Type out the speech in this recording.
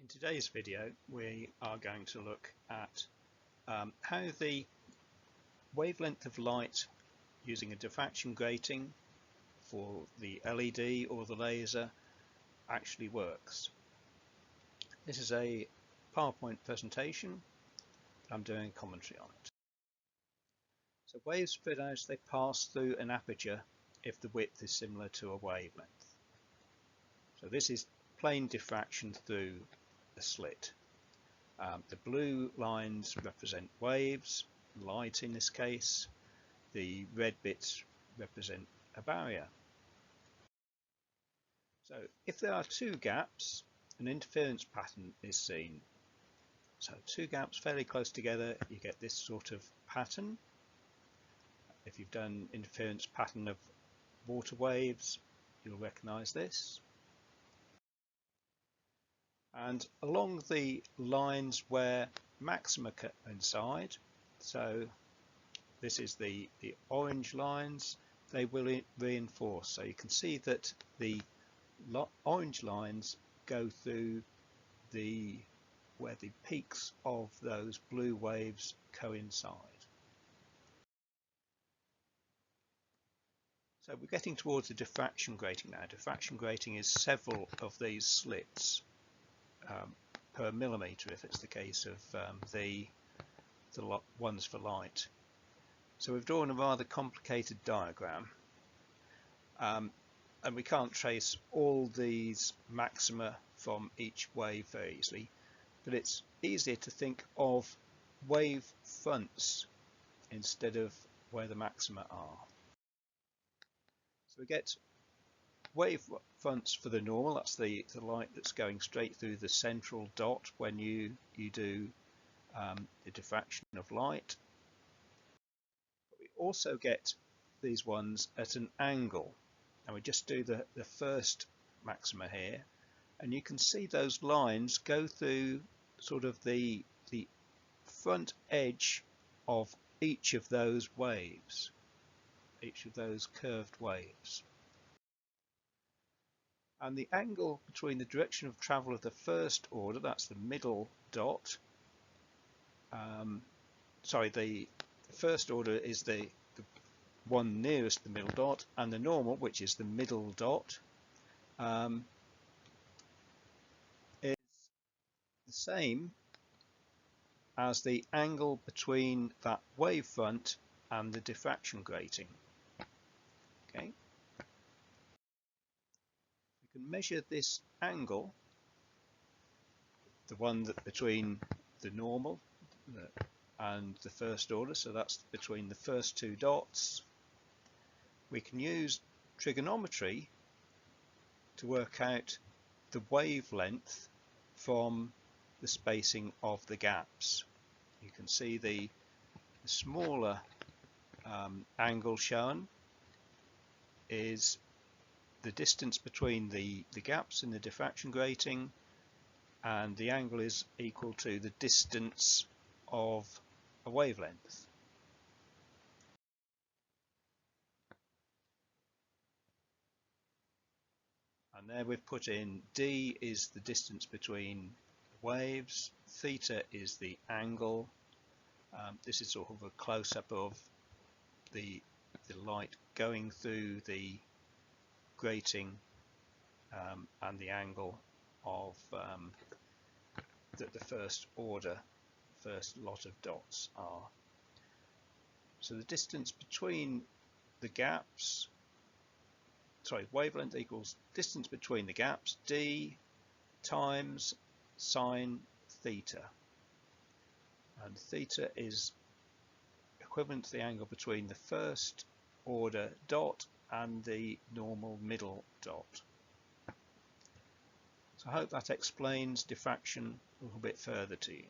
In today's video we are going to look at how the wavelength of light using a diffraction grating for the LED or the laser actually works. This is a PowerPoint presentation. I'm doing commentary on it. So waves spread out as they pass through an aperture if the width is similar to a wavelength. So this is plain diffraction through a slit. The blue lines represent waves, light in this case. The red bits represent a barrier. So if there are two gaps, an interference pattern is seen. So two gaps fairly close together, you get this sort of pattern. If you've done interference pattern of water waves, you'll recognize this. And along the lines where maxima coincide, so this is the orange lines, they will reinforce. So you can see that the orange lines go through where the peaks of those blue waves coincide. So we're getting towards the diffraction grating now. Diffraction grating is several of these slits per millimeter if it's the case of the ones for light. So we've drawn a rather complicated diagram, and we can't trace all these maxima from each wave very easily, but it's easier to think of wave fronts instead of where the maxima are. So we get wave fronts for the normal, that's the light that's going straight through the central dot when you do the diffraction of light. But we also get these ones at an angle, and we just do the first maxima here, and you can see those lines go through sort of the front edge of each of those waves, each of those curved waves. And the angle between the direction of travel of the first order, that's the middle dot, the first order is the one nearest the middle dot, and the normal, which is the middle dot, is the same as the angle between that wavefront and the diffraction grating. Okay. We can measure this angle, the one that between the normal and the first order, so that's between the first two dots. We can use trigonometry to work out the wavelength from the spacing of the gaps. You can see the smaller angle shown is the distance between the gaps in the diffraction grating, and the angle is equal to the distance of a wavelength. And there we've put in d is the distance between waves, theta is the angle. This is sort of a close-up of the light going through the grating and the angle of the first order, first lot of dots are. So the distance between the gaps, wavelength equals distance between the gaps, d times sine theta, and theta is equivalent to the angle between the first order dot and the normal middle dot. So I hope that explains diffraction a little bit further to you.